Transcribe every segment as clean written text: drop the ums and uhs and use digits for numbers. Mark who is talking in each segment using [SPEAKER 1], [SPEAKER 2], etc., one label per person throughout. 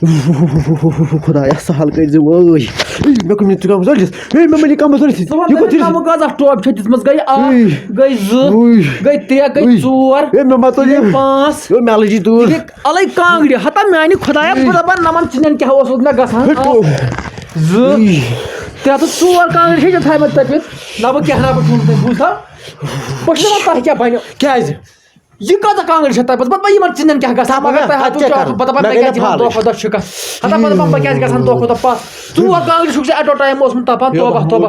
[SPEAKER 1] خدایا سہل کٔرۍ زِ وٲے مےٚ کوٚر نہٕ کَمس ژٔلِس مےٚ مٔنی کَمس ژٔلِس
[SPEAKER 2] ٹوپ چھِ دِژمٕژ گٔے اکھ گٔے زٕ گٔے ترٛےٚ گٔے ژور
[SPEAKER 1] مےٚ ما تُل یہِ
[SPEAKER 2] پانٛژھ
[SPEAKER 1] مےٚ الجی تۭر
[SPEAKER 2] الے کانٛگرِ ہتا میانہِ خۄدایا بہٕ دَپان نَمَن ژِنٮ۪ن کیٛاہ اوس مےٚ گژھان زٕ ترٛےٚ تہٕ ژور کانٛگرِ چھِ ژےٚ تھایمَژٕ تٔپِتھ نہ بہٕ کیٛاہ نہ بہٕ چھُس بوٗزتھا بہٕ چھُس دَپان تۄہہِ کیٛاہ بَنہِ
[SPEAKER 1] کیٛازِ
[SPEAKER 2] یہ کۭژاہ کانٛگرِ چھِ تۄہہِ پَتہٕ یِمن ژِنٮ۪ن کیٛاہ گژھان مگر تۄہہِ ہَتھ بہٕ دَپان مےٚ کیٛازِ یِوان دۄہ کھۄتہٕ دۄہ شِکست ہتا بہٕ دَپان بہٕ کیٛازِ گژھان دۄہ کھۄتہٕ دۄہ پَتھ ژور کانٛگرِ چھُکھ ژےٚ ایٹ اَ ٹایم اوسمُت تَپان توبہ توبہ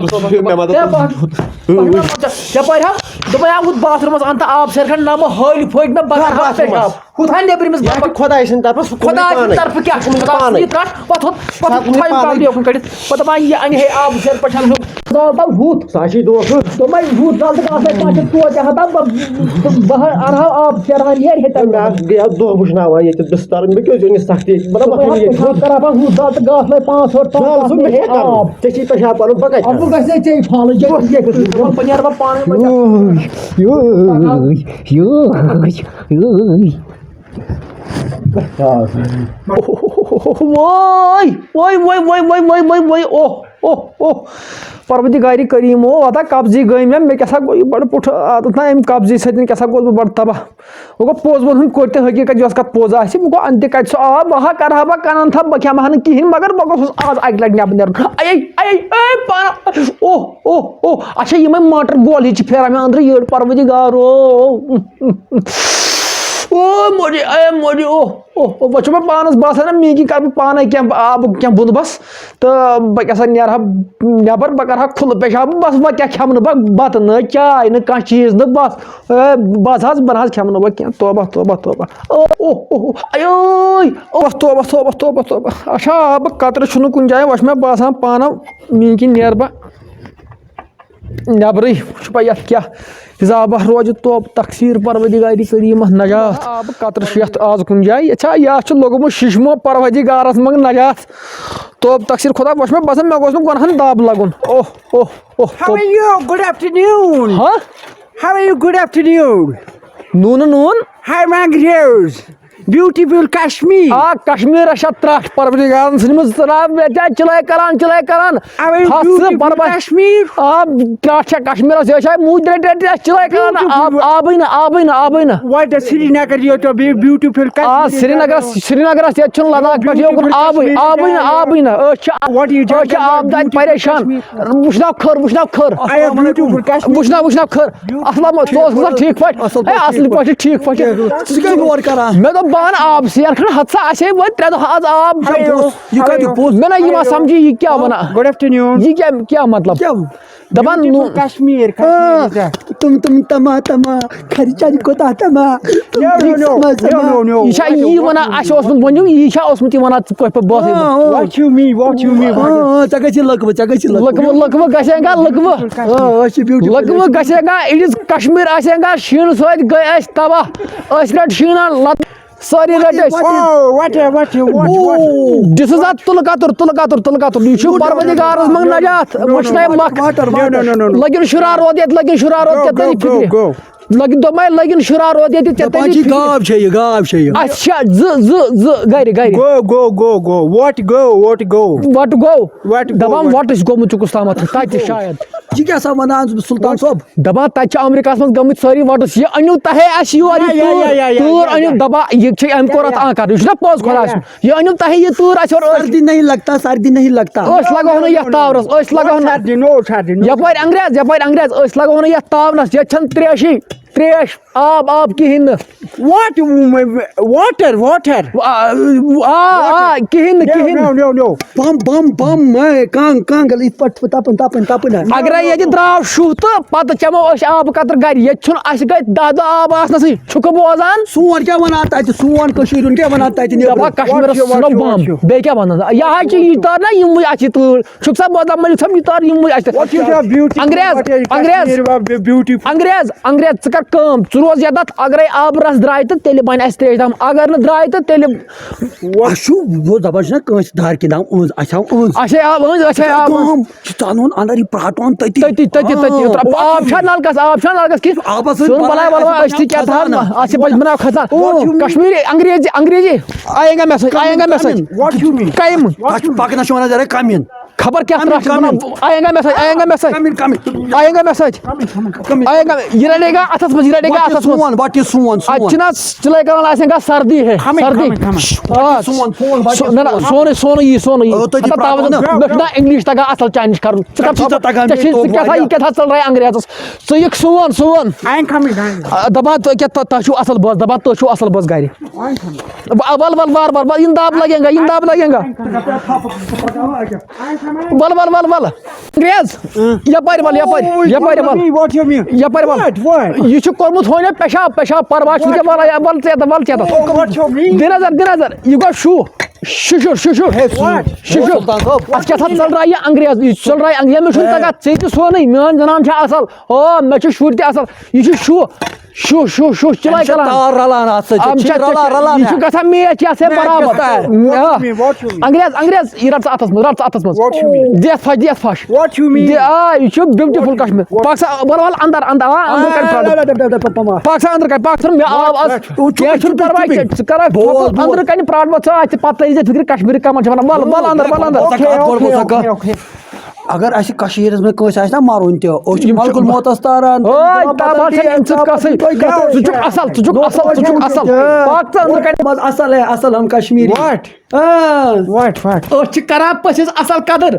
[SPEAKER 2] یَپٲرۍ ہا دوٚپمَے ہا ہُتھ باتھ روٗمَس اَنتہٕ آب سیرِ کھنٛڈ نہ بہٕ ہٲلۍ پھٔٹۍ مےٚ بہٕ کَرٕ ہا پیشاب ہُتھ ہا نیٚبرِمِس
[SPEAKER 1] خۄداے سٕنٛدِ طرفہٕ
[SPEAKER 2] خۄداے سٕنٛدِ طرفہٕ کیٛاہ چھُ یہِ کَٹ پَتہٕ تھایہِ کانٛگرِ یوکُن کٔڑِتھ بہٕ دَپان یہِ اَنہِ ہے آب سیرِ پٮ۪ٹھ ہُتھ
[SPEAKER 1] ساشی دۄہ
[SPEAKER 2] دوٚپمَے ہُتھ غلطہٕ آسے پَتہٕ توتہِ ہتا بہٕ اَنہٕ ہا آب سیرِ نیرِ ہے تَمہِ
[SPEAKER 1] مےٚ گٔیو دۄہ وٕچھناوان ییٚتہِ بِستر مےٚ کیٛازِ أنِس سختی
[SPEAKER 2] کران ہُتھ غلطہٕ گاسہٕ لَگہِ 5 ٲٹھ آب
[SPEAKER 1] ژےٚ چھی پیشاب پَنُن بہٕ کَتہِ
[SPEAKER 2] بہٕ گژھِ ژےٚ پھالٕچ بہٕ نیرٕ بہٕ پانَے پروردگارِ کریٖم واتان قبضی گٔے مےٚ کیٛاہ سا گوٚو یہِ بَڑٕ پُٹھٕ عادت نا اَمہِ قبضی سۭتۍ کیٛاہ سا گوٚوس بہٕ بَڑٕ تباہ وۄنۍ گوٚو پوٚز وَنہٕ کوٚت تہِ حقیٖقت یۄس کَتھ پوٚز آسہِ وۄنۍ گوٚو اَنتہِ کَتہِ سُہ آب بہٕ ہا کَرٕ ہا بہٕ کَنن تھَپھ بہٕ کھٮ۪مہٕ ہا نہٕ کِہیٖنۍ مگر بہٕ گوٚژھُس آز اَکہِ لَٹہِ نٮ۪بر نیرُن اچھا یِمے موٹر گول ہِی چھِ پھیران مےٚ أنٛدرٕ یٔڈ پروردگارو وۄنۍ چھُ مےٚ پانَس باسان نا میٖنٛگی کَرٕ بہٕ پانَے کینٛہہ آبُک کینٛہہ بنٛدوبست تہٕ بہٕ کیٛاہ سا نیرٕ ہا نٮ۪بر بہٕ کَرٕ ہا کھُلہٕ پیشاب بَس وۄنۍ کیٛاہ کھٮ۪مہٕ نہٕ بہٕ بَتہٕ نہٕ چاے نہٕ کانٛہہ چیٖز نہٕ بَس بَس حظ بہٕ نہ حظ کھٮ۪مہٕ نہٕ بہٕ کینٛہہ توبہ توبہ توبہ توبہ توبہ توبہ توبہ اچھا آبہٕ قطرٕ چھُنہٕ کُنہِ جایہِ وۄنۍ چھُ مےٚ باسان پانہ میٖنٛگۍ کِنۍ نیرٕ بہٕ نٮ۪برٕے وٕچھِ بہٕ یَتھ کیٛاہ حِسابہ روزِ توبہٕ تقسیٖر پروردگارِ کریٖمہ نجات آبہٕ قطرٕ چھُ یَتھ آز کُنہِ جایہِ یَتھا یَتھ چھُ لوٚگمُت شِشمو پروردگارَس منٛز نجات توبہٕ تقسیٖر خۄدا وۄنۍ چھُ مےٚ باسان مےٚ گوٚژھ نہٕ گۄنہَن دَب لَگُن
[SPEAKER 3] Good afternoon.
[SPEAKER 2] ہاں
[SPEAKER 3] How are you? Good afternoon.
[SPEAKER 2] نوٗن
[SPEAKER 3] Hi, Mangroves. Beautiful Kashmir.
[SPEAKER 2] آ کشمیٖر چھا ترٛٹھ پروردگارن ژھٕنمٕژ چِلے کران
[SPEAKER 3] How are you? Beautiful Kashmir.
[SPEAKER 2] آ ترٛٹھ چھا کشمیٖرس یہِ چھا موٗدۍ چِلے کران آبٕے نہٕ
[SPEAKER 3] What the Srinagar? You're beautiful
[SPEAKER 2] a
[SPEAKER 3] Kashmir.
[SPEAKER 2] سرینگرس ییٚتہِ چھُنہٕ لداخ پٮ۪ٹھ یوکُن آبٕے نہٕ
[SPEAKER 3] What do you
[SPEAKER 2] أسۍ چھِ آب دادِ پریشان وٕچھناو کھٔر
[SPEAKER 3] I am beautiful Kashmir.
[SPEAKER 2] وٕچھناو کھٔر اَصٕل ژٕ اوسکھ ٹھیٖک پٲٹھۍ اَصٕل پٲٹھۍ ٹھیٖک پٲٹھۍ مےٚ دوٚپ بہٕ اَنہٕ آب سیر کھنٛڈ ہَتھ سا اَسے وٲتۍ 3 دۄہ آز آب مےٚ نہ یِوان سَمجھی یہِ کیٛاہ وَنان
[SPEAKER 3] Good afternoon.
[SPEAKER 2] یہِ کیٛاہ مطلب دَپان
[SPEAKER 3] Beautiful Kashmir.
[SPEAKER 4] تم تما تما خرچان کوتاہ تما
[SPEAKER 3] No.
[SPEAKER 2] یہِ چھا یی وَنان اَسہِ اوسمُت ؤنِو یی چھا اوسمُت یہِ وَنان ژٕ پٲٹھۍ پٲٹھۍ بٲتھٕے
[SPEAKER 3] What you mean?
[SPEAKER 4] ژےٚ گژھی لٔکوٕ
[SPEAKER 2] لٔکوٕ گژھے گا لٔکوٕ گژھے گا اِڈِس کشمیٖر آسے گا شیٖنہٕ سۭتۍ گٔے أسۍ تباہ أسۍ رٔٹۍ شیٖنہ سٲری رٔٹۍ أسۍ دِژٕس اَتھ تُلہٕ کَتُر یہِ چھُ پروردگارَس منٛز نجات وٕچھناے مکھ لٔگِن شُرار روٗد ییٚتہِ لٔگِن شُرار روٗد ژےٚ تٔری فِکرِ دوٚپمَے لٔگِن شُرار روٗد ییٚتہِ ژےٚ تٔری فِکرِ اَسہِ چھا زٕ گرِ
[SPEAKER 3] Go. What go?
[SPEAKER 2] وَٹہٕ گوٚو دَپان وَٹہٕ چھُ گوٚمُت چُکُس تامَتھ تَتہِ شاید
[SPEAKER 4] یہِ کیٛاہ سا وَنان سُلطان صٲب
[SPEAKER 2] دَپان تَتہِ چھِ اَمریٖکاہَس منٛز گٔمٕتۍ سٲری وَٹٕس یہِ أنِو تۄہے اَسہِ یور تۭر أنِو دَپان یہِ چھِ أمۍ کوٚر اَتھ کَرُن یہِ چھُنہ پوٚز خۄدا سُنٛد یہِ أنِو تۄہے یہِ تۭر اَسہِ اور
[SPEAKER 4] سردی نہیں لگتا
[SPEAKER 2] أسۍ لگاوو نہٕ یَتھ تاورَس أسۍ لگاوو نہٕ یَپٲرۍ انگریز أسۍ لگاوو نہٕ یَتھ تاونَس ییٚتہِ چھَنہٕ تریش آب کِہیٖنۍ نہٕ
[SPEAKER 3] What? Water.
[SPEAKER 2] کِہیٖنۍ
[SPEAKER 3] No.
[SPEAKER 4] بم کانٛگل یِتھ پٲٹھۍ تپن
[SPEAKER 2] اگرے ییٚتہِ درٛاو شُہ تہٕ پتہٕ چٮ۪مو أسۍ آبہٕ قطرٕ گرِ ییٚتہِ چھُنہٕ اَسہِ گٔے 10 دۄہ آب آسنَسٕے چھُکھٕ بوزان
[SPEAKER 4] سون کیٛاہ وَنان تَتہِ سون کٔشیٖر ہُنٛد کیٛاہ وَنان تَتہِ
[SPEAKER 2] دَپان کشمیٖرَس ژھٕنو بم بیٚیہِ کیٛاہ وَنان یہِ حظ چھِ یہِ تار نا یِموٕے اَسہِ یہِ تۭر چھُکھ سا بوزان مٔلِک صٲب یہِ تار یِموٕے اَسہِ انگریز ژٕ کر کٲم ژٕ روز ییٚتٮ۪تھ اگرے آبہٕ رس درٛاے تہٕ تیٚلہِ بنہِ اَسہِ تریش دام اگر نہٕ درٛاے تہٕ تیٚلہِ
[SPEAKER 4] اَسہِ چھُ دَپان چھِنا کٲنٛسہِ دارِ کِنۍ أنٛز اَسہِ آو أنٛز
[SPEAKER 2] اچھے آب أنٛز اچھے آب
[SPEAKER 4] کٲم چھِ ژانُن اَندر یہِ پرٛاٹون تٔتی
[SPEAKER 2] آب چھا نلکس کِتھ
[SPEAKER 4] آبس
[SPEAKER 2] سُن بلاے ولوا أسۍ تہِ کیٛاہ تھاوان اَتھ چھِ پٔتمہِ کھسان کشمیٖری انگریزی آیے گا میسیج
[SPEAKER 3] What you mean?
[SPEAKER 2] کامہِ
[SPEAKER 4] تَتھ چھُ پَکنَس چھِ وَنان ذرا کَمِن
[SPEAKER 2] خبر کیٛاہ ترٛٹھ چھِ وَنان آیے گا میسیج آیے گا میسیج یہِ رَٹے گا اَتھس منٛز
[SPEAKER 4] وٹ یہِ سون
[SPEAKER 2] اَتہِ چھِنہ چِلے کران آسان گا سردی ہے سردی نہ نہ سونٕے یی مےٚ چھُنہ انگلش تگان اَصٕل چانہِ نِش کرُن ژٕ کیٛاہ ژل رہے انگریزس ژٕ یِکھ سون
[SPEAKER 3] I ain't coming.
[SPEAKER 2] دپان تۄہہِ چھُو اَصٕل بٲژ دپان تُہۍ چھُو اَصل بٲژ گرِ ول اِنداب لگیں گا ول انگریز یپٲرۍ ول
[SPEAKER 3] What you mean?
[SPEAKER 2] یپٲرۍ ول یہِ چھُ کوٚرمُت ہونہِ پیشاب پرواے چھُنہٕ کینٛہہ ول ژےٚ
[SPEAKER 3] What you mean?
[SPEAKER 2] دِ نظر یہِ گوٚو شُشُر اَتھ کیٛاہ ژل رہا یہِ انگریز یہِ ژل رہا مےٚ چھُنہٕ تگان ژٕ تہِ سونٕے میٲنۍ زنان چھِ اَصٕل مےٚ چھُ شُرۍ تہِ اَصٕل یہِ چھُ شُہ چِلے یہِ چھُ گژھان میچ یَتھ سۭتۍ برابر انگریز یہِ رٹ ژٕ اَتھس منٛز دِتھ پھش
[SPEAKER 3] What you mean?
[SPEAKER 2] یہِ چھُ بیوٹِفُل کشمیٖر پاکستان ول اندر پاکستان اندر کَنہِ پاکستان مےٚ آو کینٛہہ چھُنہٕ پرواے ژٕ کرکھ أنٛدرٕ کَنہِ پراٹھ ژٕ اَتہِ پتہٕ لٔگۍ فِکرِ کشمیٖری کَمن چھِ وَنان ول اندر
[SPEAKER 4] اگر اَسہِ کٔشیٖرِ منٛز کٲنٛسہِ آسہِ نا مَرُن تہِ أسۍ چھِ ملکُل موتس تاران اصل ہم کشمیٖری
[SPEAKER 2] أسۍ چھِ کران پٔژھِس اَصٕل قدر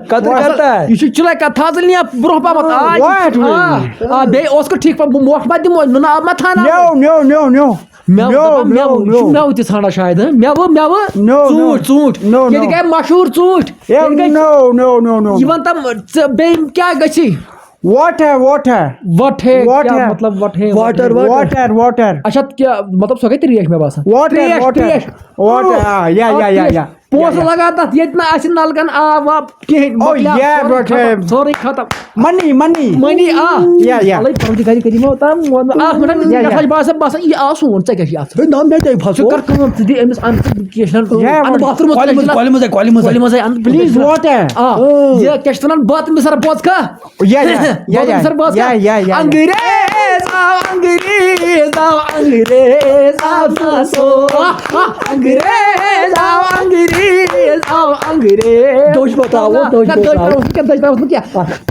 [SPEAKER 2] یہِ چھُ چِلے تھاژٕ نیا برونٛہہ پہمتھ بیٚیہِ اوس ٹھیٖک پٲٹھۍ موٹھ ما دِمو نُنہٕ آب ما تھاوناو
[SPEAKER 3] No.
[SPEAKER 2] مٮ۪وٕ تہِ ژھانڈان شاید مٮ۪وٕ ژوٗنٛٹھۍ ییٚتہِ گٔے مشہوٗر ژوٗنٛٹھۍ
[SPEAKER 3] No.
[SPEAKER 2] یہِ وَن تم ژٕ بیٚیہِ کیٛاہ گژھی
[SPEAKER 3] Water.
[SPEAKER 2] وٹھے مطلب وٹھے
[SPEAKER 3] Water.
[SPEAKER 2] اچھا کیٛاہ مطلب سۄ گٔے تریش مےٚ باسان
[SPEAKER 3] Water. Yeah.
[SPEAKER 2] پونٛسہٕ لگان تتھ ییٚتہِ نہٕ آسہِ نلکن آب واب کِہینۍ سورُے ختم
[SPEAKER 3] Money.
[SPEAKER 2] Money
[SPEAKER 3] Yeah.
[SPEAKER 2] باسان یہِ آو سون ژےٚ کیٛاہ چھِ اَتھ ژٕ کر کٲم ژٕ دِ أمِس کۄلہِ منٛزٕے اَن پلیٖز
[SPEAKER 3] Water.
[SPEAKER 2] یہِ کیٛاہ چھِ وَنان باتھ مِسر بوزکھا
[SPEAKER 3] Yeah.
[SPEAKER 2] انگریز آو انگریز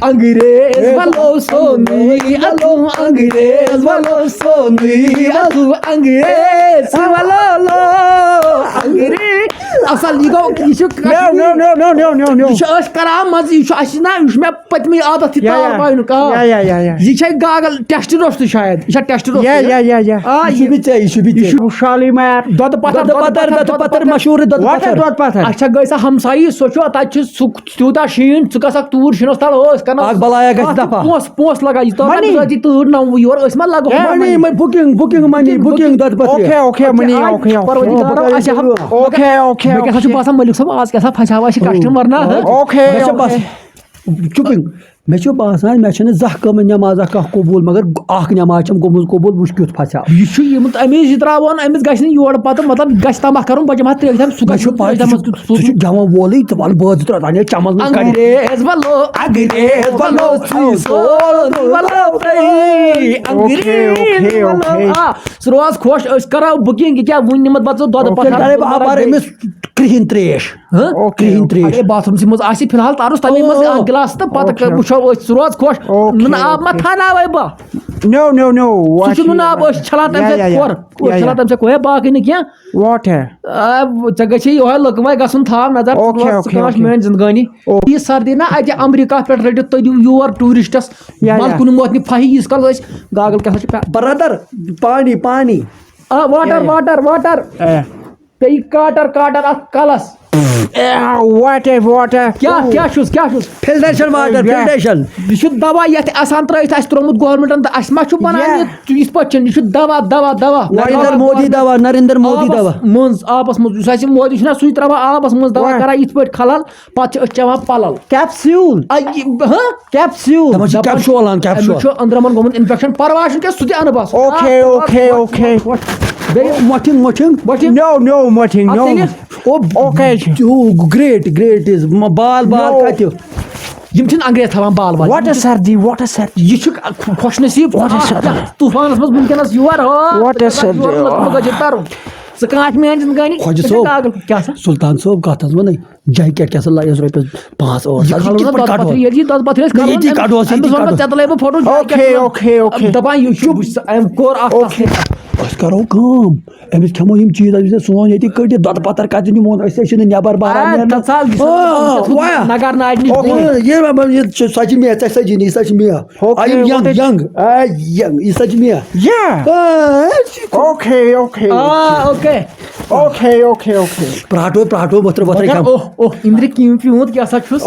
[SPEAKER 2] انگریز ولو سونی ادو انگریز ولو سونی ادو انگریز ولو انگریز اصل یہِ گوٚو یہِ چھُ
[SPEAKER 3] No.
[SPEAKER 2] یہِ چھُ أسۍ کران منٛزٕ یہِ چھُ اَسہِ نا یہِ چھُ مےٚ پٔتمہِ عادت تہِ تار باینُک یہِ چھےٚ گاگل ٹیسٹ روٚستُے شاید یہِ چھا ٹیسٹ روٚستُے
[SPEAKER 3] Yeah. Shalimar.
[SPEAKER 2] دۄدٕ پتھر مشہوٗر اَسہِ چھےٚ گٔے سۄ ہمسایی سۄ چھُ تَتہِ چھُ سُہ تیوٗتاہ شیٖن ژٕ گژھکھ توٗرۍ شیٖنس تل ٲسۍ کران پونٛسہٕ لگان یہِ تۭر نو یور أسۍ ما لگو
[SPEAKER 4] بُکِنگ
[SPEAKER 3] Okay.
[SPEAKER 2] کیٛاہ چھُ باسان مٔلِک صٲب آز کیٛاہ پھسیاو اَسہِ کسٹمر نا
[SPEAKER 4] مےٚ چھُ باسان مےٚ چھُنہٕ زانٛہہ گٔمٕژ نٮ۪مازا کانٛہہ قبوٗل مگر اکھ نٮ۪ماز چھم گوٚمُت قبوٗل وٕچھ کیُتھ پھسیو
[SPEAKER 2] یہِ چھُ یِمن أمِس یہِ تراوون أمِس گژھِ نہٕ یورٕ پتہٕ مطلب گژھِ تماہ کرُن بچہِ ما ترٛیش دم سُہ
[SPEAKER 4] چھُ گٮ۪وان وولٕے ژٕ وَل بٲژ ترٛاوان چمن
[SPEAKER 2] سُہ روز خۄش أسۍ کرو بُکِنگ یہِ کیٛاہ وُنہِ نِمت پتہٕ ژٕ دۄدٕ پتھر
[SPEAKER 4] أمِس کرٛہِنۍ ترٛیش
[SPEAKER 2] باتھروٗمسٕے منٛز آسہِ فِلحال تارُس تَمے منٛز اکھ گِلاس تہٕ پتہٕ وٕچھو أسۍ سُہ روز خۄش نُنہٕ آب ما تھاوناوے بہٕ
[SPEAKER 3] No.
[SPEAKER 2] سُہ چھُ نُنہٕ آب أسۍ چھلان تمہِ سۭتۍ کھۄر چھلان تمہِ سۭتۍ کھۄر باقٕے نہٕ کینٛہہ
[SPEAKER 3] Water.
[SPEAKER 2] ژےٚ گژھی یِہوے لٔکوے گژھُن تھاو نظر میٲنۍ زندگٲنی یہِ سردی نا اَتہِ امریکہ پٮ۪ٹھ رٔٹِتھ تُہۍ دِیِو یور ٹوٗرِسٹس ملکُن ووت نہٕ پھہہِ ییٖتِس کالس أسۍ گاگل کیٛاہ سا چھِ
[SPEAKER 4] برادر پانی
[SPEAKER 2] واٹر پی کاٹر کاٹر ات کلس
[SPEAKER 3] Water.
[SPEAKER 2] کیا چھُس
[SPEAKER 4] فلٹریشن واٹر فلٹریشن
[SPEAKER 2] یہ چھُ دوا یتھ آسان ترٲیِتھ اَسہِ ترومُت گورمنٹن تہٕ اَسہِ ما چھُ بنان یِتھ پٲٹھۍ چھُنہٕ یہِ چھُ دوا
[SPEAKER 4] نریندر مودی دوا نریندر مودی دوا
[SPEAKER 2] منٛز آبس منٛز یُس اَسہِ مودی چھُنہ سُے تراوان آبس منٛز دوا کران یِتھ پٲٹھۍ خلل پتہٕ چھِ أسۍ چٮ۪وان پلل
[SPEAKER 3] Capsule. Capsule.
[SPEAKER 4] دپان چھِ کیپشول ان
[SPEAKER 2] أمِس
[SPEAKER 4] کیپشول
[SPEAKER 2] چھُ أنٛدرمن گوٚمُت انفیکشن پرواے چھُنہٕ کینٛہہ سُہ تہِ اَنہٕ بس
[SPEAKER 3] Okay.
[SPEAKER 2] بیٚیہِ
[SPEAKER 4] مٹھنگ
[SPEAKER 3] No, Martin.
[SPEAKER 2] اَدٕ
[SPEAKER 3] No.
[SPEAKER 2] تیٚلہِ
[SPEAKER 3] Okay.
[SPEAKER 4] گریٹ بال کتہِ
[SPEAKER 2] یِم چھِنہٕ انگریز تھاوان بال بال
[SPEAKER 3] Water sardi.
[SPEAKER 2] یہِ چھُ خۄش نصیٖب طوٗفانس منٛز وٕنکیٚنس یور ترُن ژٕ کانٛہہ میٲنۍ زندگانی
[SPEAKER 4] خۄجہِ صٲب
[SPEAKER 2] کیٛاہ سا
[SPEAKER 4] سلطان صٲب کتھ حظ ونے جیکٹ کیٛاہ سا لگٮ۪س رۄپیس 5-8
[SPEAKER 2] ژےٚ بہٕ فوٹو
[SPEAKER 3] Okay.
[SPEAKER 2] دپان یہِ چھُ أمۍ کوٚر اکھ
[SPEAKER 4] أسۍ کرو کٲم أمِس کھٮ۪مو یِم چیٖز سون ییٚتہِ کٔڑِتھ دۄدٕ پتھر کتہِ نِمون أسۍ چھِنہٕ نٮ۪بر باران
[SPEAKER 2] نگار ناج نِش
[SPEAKER 4] سۄ چھِ مےٚ ژےٚ سجی نہٕ یہِ سا چھِ مےٚ ینگ یہِ سا چھِ مےٚ
[SPEAKER 3] Yeah. Okay.
[SPEAKER 4] پراٹو ؤتھر کھٮ۪مو
[SPEAKER 2] اوہ اِندرِ کیٚمۍ پیوٗنت کیٛاہ سا چھُس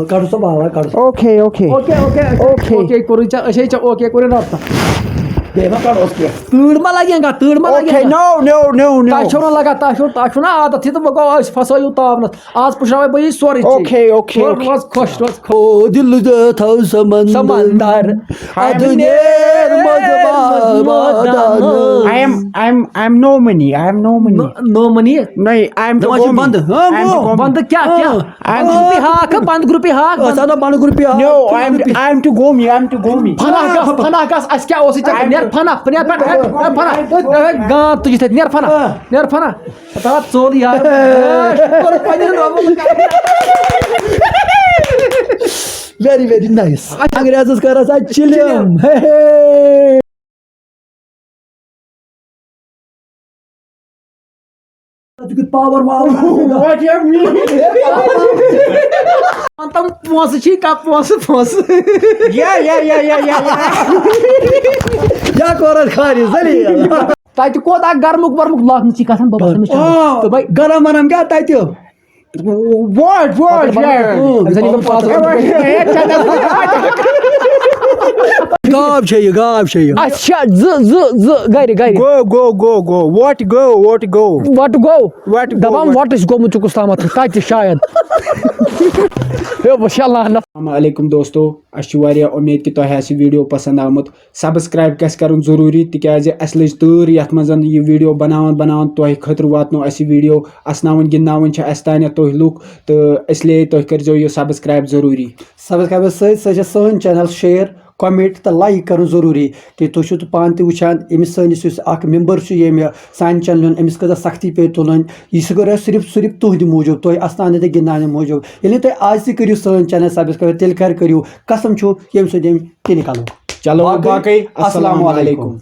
[SPEAKER 4] کڑو سا بالا کڑو
[SPEAKER 3] Okay.
[SPEAKER 2] اوکے کوٚرُے ژےٚ أسۍ ہے ژےٚ اوکے کوٚرُے رابطہ
[SPEAKER 4] بیٚیہِ ما کڑوس کیٚنٛہہ
[SPEAKER 2] تۭر ما لگن تۭر ما
[SPEAKER 3] Okay.
[SPEAKER 2] لگن
[SPEAKER 3] No.
[SPEAKER 2] تۄہہِ چھو نہٕ لگان تۄہہِ چھو نہ عادت تہٕ وۄنۍ گوٚو أسۍ پھسٲیِو تاونس آز پُشراوے بہٕ یہِ سورُے
[SPEAKER 3] Okay.
[SPEAKER 2] روز خۄش روز
[SPEAKER 4] او دل تھو سمندر
[SPEAKER 3] I'm no money.
[SPEAKER 2] Know money
[SPEAKER 3] No, I'm to go.
[SPEAKER 4] بند
[SPEAKER 2] بند کیٛاہ بند گروپی ہاک
[SPEAKER 4] بند گروپی
[SPEAKER 3] No, I'm to go me.
[SPEAKER 2] فنا گژھ اَسہِ کیٛاہ اوسُے ژےٚ نیر فنا گانٛد تُجِتھ تَتہِ نیر فنا ژوٚل یار
[SPEAKER 4] ویری نایس انگریزس کر سا چلم power
[SPEAKER 3] What do you mean?
[SPEAKER 2] تِم پونٛسہٕ چھی پونٛسہٕ
[SPEAKER 3] Yeah.
[SPEAKER 4] کیا کورن خاری زلی
[SPEAKER 2] تَتہِ کوتاہ گرمُک لاگنہٕ چھی گژھان بہٕ باسان تہٕ بھائی
[SPEAKER 4] گرم ورم کیا تتہِ
[SPEAKER 3] What?
[SPEAKER 4] گاو چھے یہ
[SPEAKER 2] اَسہِ چھا زٕ گرِ
[SPEAKER 3] Go. What go?
[SPEAKER 2] وٹ گوٚو
[SPEAKER 3] What go?
[SPEAKER 2] دپان وٹ چھُ گوٚمُت چُکُس تامتھ تتہِ شاید
[SPEAKER 5] السلام علیکم دوستو اَسہِ چھُ واریاہ اُمید کہِ تۄہہِ آسہِ ویٖڈیو پسنٛد آمُت سبسکرایب گژھِ کرُن ضروٗری تِکیازِ اَسہِ لٔج تۭر یتھ منٛز یہِ ویٖڈیو بناوان تۄہہِ خٲطرٕ واتنو اَسہِ یہِ ویٖڈیو اسناوٕنۍ گِنٛدناوٕنۍ چھِ اَسہِ تانٮ۪تھ تُہۍ لُکھ تہٕ اسلیے تُہۍ کٔرزیٚو یہِ سبسکرایب ضروٗری
[SPEAKER 4] سبسکرایبس سۭتۍ چھِ سٲنۍ چینل شیر کومنٹ تہٕ لایک کرُن ضروٗری کہِ تُہۍ چھِو پانہٕ تہِ وٕچھان أمِس سٲنِس یُس اکھ ممبر چھُ ییٚمہِ سانہِ چینلہِ ہُنٛد أمِس کۭژاہ سختی پیٚیہِ تُلٕنۍ یہِ چھُ کران صرف تُہنٛدِ موٗجوٗب تُہۍ اسناونہٕ تہٕ گِنٛدناونہٕ موٗجوٗب ییٚلہِ تُہۍ آز تہِ کٔرِو سٲنۍ چینل سبسکرایب تیٚلہِ کٔرِو قسم چھُ ییٚمہِ سۭتۍ تہِ نِکالو
[SPEAKER 5] چلو باقٕے السلام علیکم